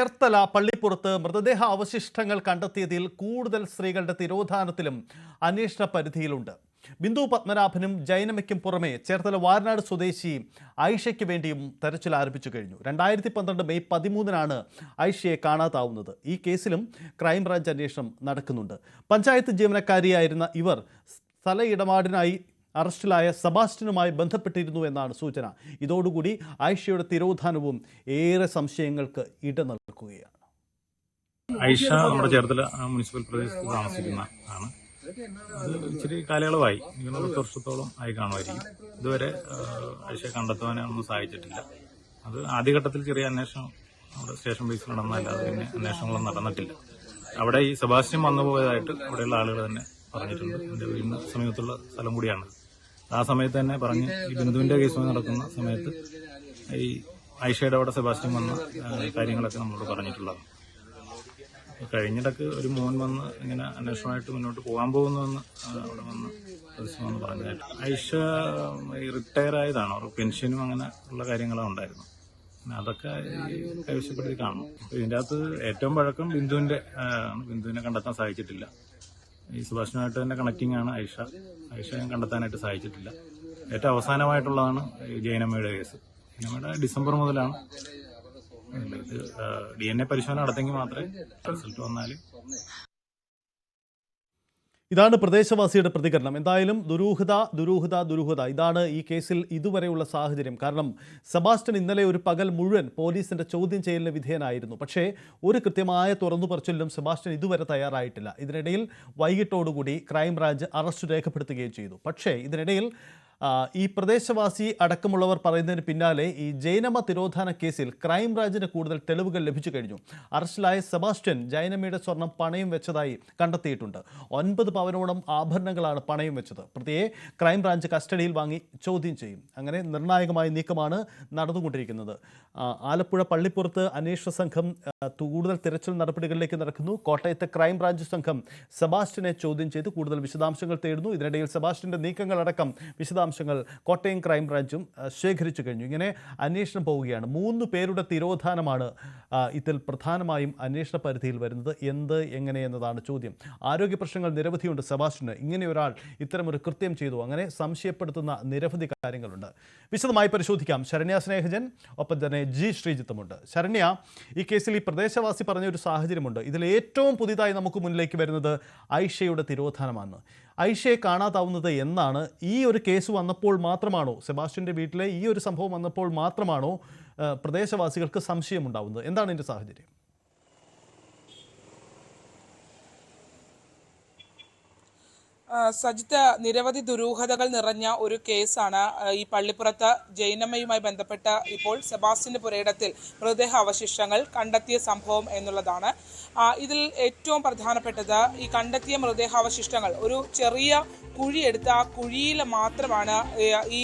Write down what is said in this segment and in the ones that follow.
ചേർത്തല പള്ളിപ്പുറത്ത് മൃതദേഹ അവശിഷ്ടങ്ങൾ കണ്ടെത്തിയതിൽ കൂടുതൽ സ്ത്രീകളുടെ തിരോധാനത്തിലും അന്വേഷണ പരിധിയിലുണ്ട്. ബിന്ദു പത്മനാഭനും ജൈനമയ്ക്കും പുറമെ ചേർത്തല വാരനാട് സ്വദേശി ഐഷയ്ക്ക് വേണ്ടിയും തെരച്ചിൽ ആരംഭിച്ചു കഴിഞ്ഞു. 2012 മെയ് 13 ഐഷയെ കാണാതാവുന്നത്. ഈ കേസിലും ക്രൈംബ്രാഞ്ച് അന്വേഷണം നടക്കുന്നുണ്ട്. പഞ്ചായത്ത് ജീവനക്കാരിയായിരുന്ന ഇവർ സ്ഥല ഇടപാടിനായി അറസ്റ്റിലായ സെബാസ്റ്റ്യനുമായി ബന്ധപ്പെട്ടിരുന്നു എന്നാണ് സൂചന. ഇതോടുകൂടി ഐഷയുടെ തിരോധാനവും ഏറെ സംശയങ്ങൾക്ക് ഇട നൽകുകയാണ്. ഐഷ നമ്മുടെ ചേർത്തല മുനിസിപ്പൽ പ്രദേശത്ത് താമസിക്കുന്ന ആണ്. അത് ഇച്ചിരി കാലയളവായി, 10 വർഷത്തോളം ആയി കാണുമായിരിക്കും. ഇതുവരെ ഐഷയെ കണ്ടെത്തുവാനൊന്നും സാധിച്ചിട്ടില്ല. അത് ആദ്യഘട്ടത്തിൽ ചെറിയ അന്വേഷണം അവിടെ സ്റ്റേഷൻ ബേസിൽ നടന്നല്ലാതെ പിന്നെ അന്വേഷണങ്ങളൊന്നും നടന്നിട്ടില്ല. അവിടെ ഈ സെബാസ്റ്റ്യൻ വന്നു പോയതായിട്ട് അവിടെയുള്ള ആളുകൾ തന്നെ പറഞ്ഞിട്ടുണ്ട്. എൻ്റെ വീടിന് സമീപത്തുള്ള സ്ഥലം കൂടിയാണ്. ആ സമയത്ത് തന്നെ പറഞ്ഞ് ഈ ബിന്ദുവിന്റെ കേസ് നടക്കുന്ന സമയത്ത് ഈ ഐഷയുടെ അവിടെ സെബാസ്റ്റ്യൻ വന്ന കാര്യങ്ങളൊക്കെ നമ്മളോട് പറഞ്ഞിട്ടുള്ളതാണ്. കഴിഞ്ഞിടക്ക് ഒരു മോൻ വന്ന് ഇങ്ങനെ അന്വേഷണമായിട്ട് മുന്നോട്ട് പോകാൻ പോകുന്നുവെന്ന് അവിടെ വന്ന് വന്ന് പറഞ്ഞതായിട്ട്. ഐഷ റിട്ടയർ ആയതാണ്. അവർ പെൻഷനും അങ്ങനെ ഉള്ള കാര്യങ്ങളും ഉണ്ടായിരുന്നു. അതൊക്കെ കൈവശപ്പെടുത്തി കാണും. ഇതിൻ്റെ അകത്ത് ഏറ്റവും പഴക്കം ബിന്ദുവിനെ കണ്ടെത്താൻ സാധിച്ചിട്ടില്ല. ഈ സെബാസ്റ്റ്യനുമായിട്ട് തന്നെ കണക്റ്റിംഗ് ആണ് ഐഷയെ കണ്ടെത്താനായിട്ട് സാധിച്ചിട്ടില്ല. ഏറ്റവും അവസാനമായിട്ടുള്ളതാണ് ജൈനമ്മയുടെ കേസ്. ജൈനമ്മയുടെ ഡിസംബർ മുതലാണ്. ഇത് DNA പരിശോധന നടത്തെങ്കിൽ മാത്രമേ റിസൾട്ട് വന്നാൽ. ഇതാണ് പ്രദേശവാസിയുടെ പ്രതികരണം. എന്തായാലും ദുരൂഹത ഇതാണ് ഈ കേസിൽ ഇതുവരെയുള്ള സാഹചര്യം. കാരണം സെബാസ്റ്റ്യൻ ഇന്നലെ ഒരു പകൽ മുഴുവൻ പോലീസിന്റെ ചോദ്യം ചെയ്യലിന് വിധേയനായിരുന്നു. പക്ഷേ ഒരു കൃത്യമായ തുറന്നു പറച്ചിലും സെബാസ്റ്റ്യൻ ഇതുവരെ തയ്യാറായിട്ടില്ല. ഇതിനിടയിൽ വൈകിട്ടോടുകൂടി ക്രൈംബ്രാഞ്ച് അറസ്റ്റ് രേഖപ്പെടുത്തുകയും ചെയ്തു. പക്ഷേ ഇതിനിടയിൽ ഈ പ്രദേശവാസി അടക്കമുള്ളവർ പറയുന്നതിന് പിന്നാലെ ഈ ജൈനമ്മ തിരോധാന കേസിൽ ക്രൈംബ്രാഞ്ചിന് കൂടുതൽ തെളിവുകൾ ലഭിച്ചു കഴിഞ്ഞു. അറസ്റ്റിലായ സെബാസ്റ്റ്യൻ ജൈനമ്മയുടെ സ്വർണം പണയം വെച്ചതായി കണ്ടെത്തിയിട്ടുണ്ട്. 9 പവനോളം ആഭരണങ്ങളാണ് പണയം വെച്ചത്. പ്രതിയെ ക്രൈംബ്രാഞ്ച് കസ്റ്റഡിയിൽ വാങ്ങി ചോദ്യം ചെയ്യും. അങ്ങനെ നിർണായകമായ നീക്കമാണ് നടന്നുകൊണ്ടിരിക്കുന്നത്. ആലപ്പുഴ പള്ളിപ്പുറത്ത് അന്വേഷണ സംഘം കൂടുതൽ തിരച്ചിൽ നടപടികളിലേക്ക് നടക്കുന്നു. കോട്ടയത്തെ ക്രൈംബ്രാഞ്ച് സംഘം സെബാസ്റ്റ്യനെ ചോദ്യം ചെയ്ത് കൂടുതൽ വിശദാംശങ്ങൾ തേടുന്നു. ഇതിനിടയിൽ സെബാസ്റ്റ്യന്റെ നീക്കങ്ങളടക്കം വിശദാംശങ്ങൾ കോട്ടയം ക്രൈംബ്രാഞ്ചും ശേഖരിച്ചു കഴിഞ്ഞു. ഇങ്ങനെ അന്വേഷണം പോവുകയാണ്. 3 പേരുടെ തിരോധാനമാണ് ഇതിൽ പ്രധാനമായും അന്വേഷണ പരിധിയിൽ വരുന്നത്. എന്ത് എങ്ങനെ എന്നതാണ് ചോദ്യം. ആരോഗ്യ പ്രശ്നങ്ങൾ നിരവധിയുണ്ട് സെബാസ്റ്റ്യന്. ഇങ്ങനെ ഒരാൾ ഇത്തരമൊരു കൃത്യം ചെയ്തു, അങ്ങനെ സംശയപ്പെടുത്തുന്ന നിരവധി കാര്യങ്ങളുണ്ട്. വിശദമായി പരിശോധിക്കാം. ശരണ്യ സ്നേഹജൻ, ഒപ്പം തന്നെ ജി ശ്രീജിത്തുമുണ്ട്. ശരണ്യ, ഈ കേസിൽ ഈ പ്രദേശവാസി പറഞ്ഞൊരു സാഹചര്യമുണ്ട്. ഇതിൽ ഏറ്റവും പുതിയതായി നമുക്ക് മുന്നിലേക്ക് വരുന്നത് ഐഷയുടെ തിരോധാനമാണ്. ഐഷയെ കാണാതാവുന്നത് എന്നാണ്? ഈ ഒരു കേസ് വന്നപ്പോൾ മാത്രമാണോ, സെബാസ്റ്റ്യൻ്റെ വീട്ടിലെ ഈ ഒരു സംഭവം വന്നപ്പോൾ മാത്രമാണോ പ്രദേശവാസികൾക്ക് സംശയമുണ്ടാവുന്നത്? എന്താണ് ഇതിൻ്റെ സാഹചര്യം? സജിത്ത്, നിരവധി ദുരൂഹതകൾ നിറഞ്ഞ ഒരു കേസാണ് ഈ പള്ളിപ്പുറത്ത് ജൈനമ്മയുമായി ബന്ധപ്പെട്ട് ഇപ്പോൾ സെബാസ്റ്റ്യന്റെ പുരയിടത്തിൽ മൃതദേഹ അവശിഷ്ടങ്ങൾ കണ്ടെത്തിയ സംഭവം എന്നുള്ളതാണ്. ഇതിൽ ഏറ്റവും പ്രധാനപ്പെട്ടത് ഈ കണ്ടെത്തിയ മൃതദേഹാവശിഷ്ടങ്ങൾ ഒരു ചെറിയ കുഴിയെടുത്ത് ആ കുഴിയിൽ മാത്രമാണ് ഈ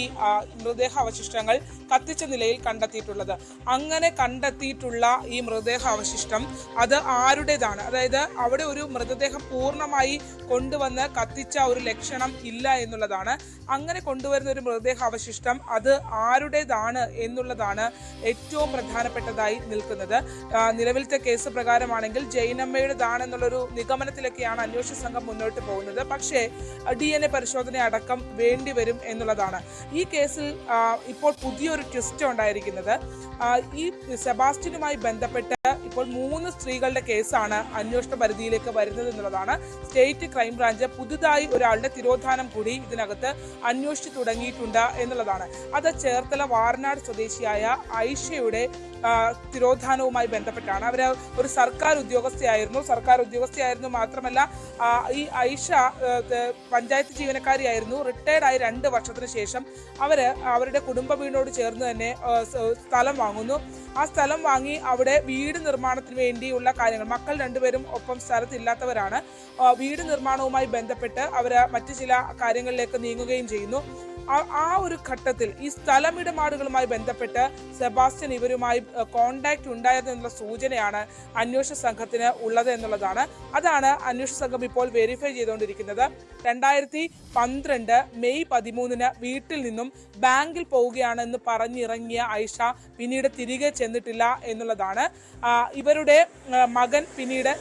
മൃതദേഹാവശിഷ്ടങ്ങൾ കത്തിച്ച നിലയിൽ കണ്ടെത്തിയിട്ടുള്ളത്. അങ്ങനെ കണ്ടെത്തിയിട്ടുള്ള ഈ മൃതദേഹാവശിഷ്ടം അത് ആരുടേതാണ്? അതായത് അവിടെ ഒരു മൃതദേഹം പൂർണ്ണമായി കൊണ്ടുവന്ന് കത്തിച്ച ഒരു ലക്ഷണം ഇല്ല എന്നുള്ളതാണ്. അങ്ങനെ കൊണ്ടുവരുന്ന ഒരു മൃതദേഹാവശിഷ്ടം അത് ആരുടേതാണ് എന്നുള്ളതാണ് ഏറ്റവും പ്രധാനപ്പെട്ടതായി നിൽക്കുന്നത്. നിലവിലത്തെ കേസ് പ്രകാരമാണെങ്കിൽ ജൈനമ്മയുടേതാണെന്നുള്ളൊരു നിഗമനത്തിലൊക്കെയാണ് അന്വേഷണ സംഘം മുന്നോട്ട് പോകുന്നത്. പക്ഷേ DNA പരിശോധന അടക്കം വേണ്ടിവരും എന്നുള്ളതാണ്. ഈ കേസിൽ ഇപ്പോൾ പുതിയൊരു ട്വിസ്റ്റ് ഉണ്ടായിരിക്കുന്നത്, ഈ സെബാസ്റ്റ്യനുമായി ബന്ധപ്പെട്ട് ഇപ്പോൾ 3 സ്ത്രീകളുടെ കേസാണ് അന്വേഷണ പരിധിയിലേക്ക് വരുന്നത് എന്നുള്ളതാണ്. സ്റ്റേറ്റ് ക്രൈംബ്രാഞ്ച് പുതുതായി ഒരാളുടെ തിരോധാനം കൂടി ഇതിനകത്ത് അന്വേഷിച്ചു തുടങ്ങിയിട്ടുണ്ട് എന്നുള്ളതാണ്. അത് ചേർത്തല വാരനാട് സ്വദേശിയായ ഐഷയുടെ തിരോധാനവുമായി ബന്ധപ്പെട്ടാണ്. അവർ ഒരു സർക്കാർ ഉദ്യോഗസ്ഥയായിരുന്നു. മാത്രമല്ല ഈ ഐഷ പഞ്ചായത്ത് ജീവനക്കാരിയായിരുന്നു. റിട്ടയർഡായി 2 വർഷത്തിന് ശേഷം അവരുടെ കുടുംബ വീടിനോട് ചേർന്ന് തന്നെ സ്ഥലം വാങ്ങുന്നു. ആ സ്ഥലം വാങ്ങി അവിടെ വീട് നിർമ്മാണത്തിന് വേണ്ടിയുള്ള കാര്യങ്ങൾ, മക്കൾ 2 പേരും ഒപ്പം സ്ഥലത്തില്ലാത്തവരാണ്. വീട് നിർമ്മാണവുമായി ബന്ധപ്പെട്ട് അവർ മറ്റു ചില കാര്യങ്ങളിലേക്ക് നീങ്ങുകയും ചെയ്യുന്നു. ആ ഒരു ഘട്ടത്തിൽ ഈ സ്ഥലമിടപാടുകളുമായി ബന്ധപ്പെട്ട് സെബാസ്റ്റ്യൻ ഇവരുമായി കോണ്ടാക്ട് ഉണ്ടായതെന്നുള്ള സൂചനയാണ് അന്വേഷണ സംഘത്തിന് ഉള്ളത് എന്നുള്ളതാണ്. അതാണ് അന്വേഷണ സംഘം ഇപ്പോൾ വെരിഫൈ ചെയ്തുകൊണ്ടിരിക്കുന്നത്. 2012 മെയ് 13 വീട്ടിൽ നിന്നും ബാങ്കിൽ പോവുകയാണെന്ന് പറഞ്ഞിറങ്ങിയ ഐഷ പിന്നീട് തിരികെ ചെന്നിട്ടില്ല എന്നുള്ളതാണ്. ഇവരുടെ മകൻ പിന്നീട്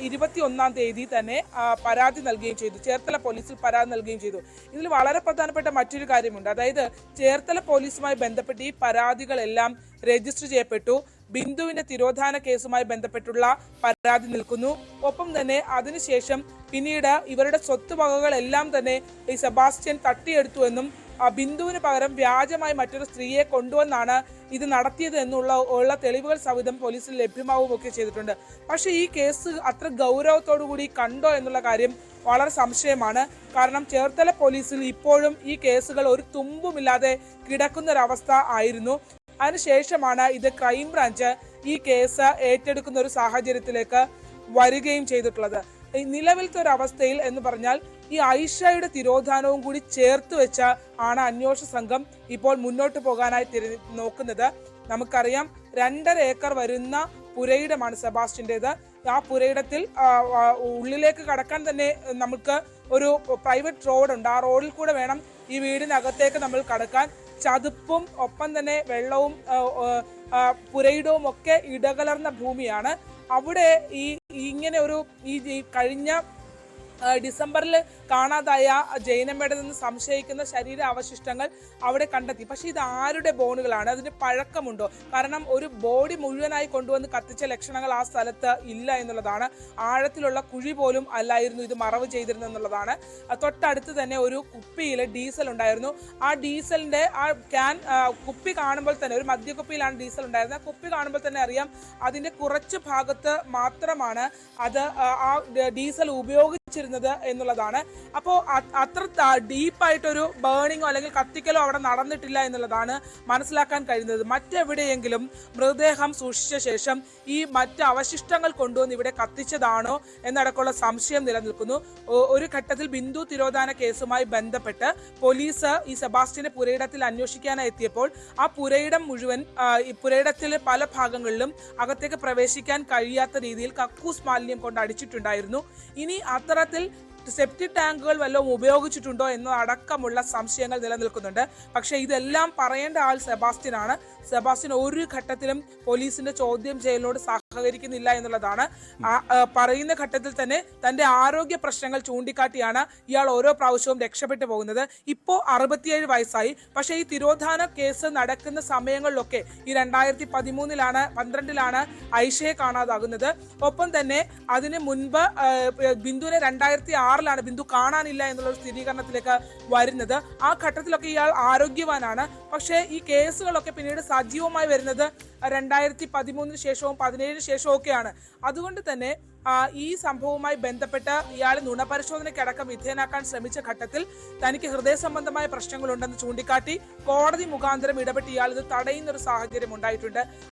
21-ാം തീയതി തന്നെ പരാതി നൽകുകയും ചെയ്തു, ചേർത്തല പോലീസിൽ പരാതി നൽകുകയും ചെയ്തു. ഇതിൽ വളരെ പ്രധാനപ്പെട്ട മറ്റൊരു കാര്യമുണ്ട്. അതായത് ചേർത്തല പോലീസുമായി ബന്ധപ്പെട്ട് ഈ പരാതികളെല്ലാം രജിസ്റ്റർ ചെയ്യപ്പെട്ടു. ബിന്ദുവിന്റെ തിരോധാന കേസുമായി ബന്ധപ്പെട്ടുള്ള പരാതി നിൽക്കുന്നു. ഒപ്പം തന്നെ അതിനുശേഷം പിന്നീട് ഇവരുടെ സ്വത്തുവകകളെല്ലാം തന്നെ ഈ സെബാസ്റ്റ്യൻ തട്ടിയെടുത്തുവെന്നും ബിന്ദുവിന് പകരം വ്യാജമായി മറ്റൊരു സ്ത്രീയെ കൊണ്ടുവന്നാണ് ഇത് നടത്തിയത് എന്നുള്ള തെളിവുകൾ സഹിതം പോലീസിൽ ലഭ്യമാവുകയൊക്കെ ചെയ്തിട്ടുണ്ട്. പക്ഷേ ഈ കേസ് അത്ര ഗൗരവത്തോടു കൂടി കണ്ടോ എന്നുള്ള കാര്യം വളരെ സംശയമാണ്. കാരണം ചേർത്തല പോലീസിൽ ഇപ്പോഴും ഈ കേസുകൾ ഒരു തുമ്പുമില്ലാതെ കിടക്കുന്നൊരവസ്ഥ ആയിരുന്നു. അതിനുശേഷമാണ് ഇത് ക്രൈംബ്രാഞ്ച് ഈ കേസ് ഏറ്റെടുക്കുന്ന ഒരു സാഹചര്യത്തിലേക്ക് വരികയും ചെയ്തിട്ടുള്ളത്. നിലവിലത്തെ ഒരു അവസ്ഥയിൽ എന്ന് പറഞ്ഞാൽ ഈ ഐഷയുടെ തിരോധാനവും കൂടി ചേർത്ത് വെച്ച ആണ് അന്വേഷണ സംഘം ഇപ്പോൾ മുന്നോട്ട് പോകാനായി നോക്കുന്നത്. നമുക്കറിയാം 2.5 ഏക്കർ വരുന്ന പുരയിടമാണ് സെബാസ്റ്റ്യന്റേത്. ആ പുരയിടത്തിൽ ഉള്ളിലേക്ക് കടക്കാൻ തന്നെ നമുക്ക് ഒരു പ്രൈവറ്റ് റോഡുണ്ട്. ആ റോഡിൽ കൂടെ വേണം ഈ വീടിനകത്തേക്ക് നമ്മൾ കടക്കാൻ. ചതുപ്പും ഒപ്പം തന്നെ വെള്ളവും പുരയിടവും ഒക്കെ ഇടകലർന്ന ഭൂമിയാണ്. അവിടെ ഇങ്ങനെ ഒരു ഈ കഴിഞ്ഞ ഡിസംബറിൽ കാണാതായ ജൈനമ്മയുടെ നിന്ന് സംശയിക്കുന്ന ശരീര അവശിഷ്ടങ്ങൾ അവിടെ കണ്ടെത്തി. പക്ഷെ ഇത് ആരുടെ ബോണുകളാണ്? അതിന് പഴക്കമുണ്ടോ? കാരണം ഒരു ബോഡി മുഴുവനായി കൊണ്ടുവന്ന് കത്തിച്ച ലക്ഷണങ്ങൾ ആ സ്ഥലത്ത് ഇല്ല എന്നുള്ളതാണ്. ആഴത്തിലുള്ള കുഴി പോലും അല്ലായിരുന്നു ഇത് മറവ് ചെയ്തിരുന്നെന്നുള്ളതാണ്. തൊട്ടടുത്ത് തന്നെ ഒരു കുപ്പിയിൽ ഡീസൽ ഉണ്ടായിരുന്നു. ആ ഡീസലിന്റെ ആ കുപ്പി കാണുമ്പോൾ തന്നെ, ഒരു മദ്യക്കുപ്പിയിലാണ് ഡീസൽ ഉണ്ടായിരുന്നത്. ആ കുപ്പി കാണുമ്പോൾ തന്നെ അറിയാം അതിന്റെ കുറച്ച് ഭാഗത്ത് മാത്രമാണ് അത് ആ ഡീസൽ ഉപയോഗിച്ചിരുന്നത് എന്നുള്ളതാണ്. അപ്പോൾ അത്ര ഡീപ്പായിട്ടൊരു ബേണിങ്ങോ അല്ലെങ്കിൽ കത്തിക്കലോ അവിടെ നടന്നിട്ടില്ല എന്നുള്ളതാണ് മനസ്സിലാക്കാൻ കഴിയുന്നത്. മറ്റെവിടെയെങ്കിലും മൃതദേഹം സൂക്ഷിച്ച ശേഷം ഈ മറ്റ് അവശിഷ്ടങ്ങൾ കൊണ്ടുവന്ന് ഇവിടെ കത്തിച്ചതാണോ എന്നടക്കമുള്ള സംശയം നിലനിൽക്കുന്നു. ഒരു ഘട്ടത്തിൽ ബിന്ദു തിരോധാന കേസുമായി ബന്ധപ്പെട്ട് പോലീസ് ഈ സെബാസ്റ്റ്യന്റെ പുരയിടത്തിൽ അന്വേഷിക്കാനായി എത്തിയപ്പോൾ ആ പുരയിടം മുഴുവൻ, ഈ പുരയിടത്തിലെ പല ഭാഗങ്ങളിലും അകത്തേക്ക് പ്രവേശിക്കാൻ കഴിയാത്ത രീതിയിൽ കക്കൂസ് മാലിന്യം കൊണ്ട് അടിച്ചിട്ടുണ്ടായിരുന്നു. ഇനി അത്തരത്തിൽ സെപ്റ്റിക് ടാങ്കുകൾ വല്ലതും ഉപയോഗിച്ചിട്ടുണ്ടോ എന്നതടക്കമുള്ള സംശയങ്ങൾ നിലനിൽക്കുന്നുണ്ട്. പക്ഷേ ഇതെല്ലാം പറയേണ്ട ആൾ സെബാസ്റ്റ്യൻ ആണ്. സെബാസ്റ്റ്യൻ ഒരു ഘട്ടത്തിലും പോലീസിന്റെ ചോദ്യം ചെയ്യലിനോട് സഹകരിക്കുന്നില്ല എന്നുള്ളതാണ്. പറയുന്ന ഘട്ടത്തിൽ തന്നെ തന്റെ ആരോഗ്യ പ്രശ്നങ്ങൾ ചൂണ്ടിക്കാട്ടിയാണ് ഇയാൾ ഓരോ പ്രാവശ്യവും രക്ഷപ്പെട്ടു പോകുന്നത്. ഇപ്പോൾ 67 വയസ്സായി. പക്ഷേ ഈ തിരോധാന കേസ് നടക്കുന്ന സമയങ്ങളിലൊക്കെ ഈ 2013-12 ഐഷയെ കാണാതാകുന്നത്. ഒപ്പം തന്നെ അതിന് മുൻപ് ബിന്ദുവിനെ 2006 ബിന്ദു കാണാനില്ല എന്നുള്ള സ്ഥിരീകരണത്തിലേക്ക് വരുന്നത്. ആ ഘട്ടത്തിലൊക്കെ ഇയാൾ ആരോഗ്യവാനാണ്. പക്ഷേ ഈ കേസുകളൊക്കെ പിന്നീട് സജീവമായി വരുന്നത് 2013 ശേഷവും 2017 ശേഷവും ഒക്കെയാണ്. അതുകൊണ്ട് തന്നെ ഈ സംഭവവുമായി ബന്ധപ്പെട്ട് ഇയാളെ നുണപരിശോധനയ്ക്കടക്കം വിധേയനാക്കാൻ ശ്രമിച്ച ഘട്ടത്തിൽ തനിക്ക് ഹൃദയ സംബന്ധമായ പ്രശ്നങ്ങളുണ്ടെന്ന് ചൂണ്ടിക്കാട്ടി കോടതി മുഖാന്തരം ഇടപെട്ട് ഇയാൾ ഇത് തടയുന്ന ഒരു സാഹചര്യം ഉണ്ടായിട്ടുണ്ട്.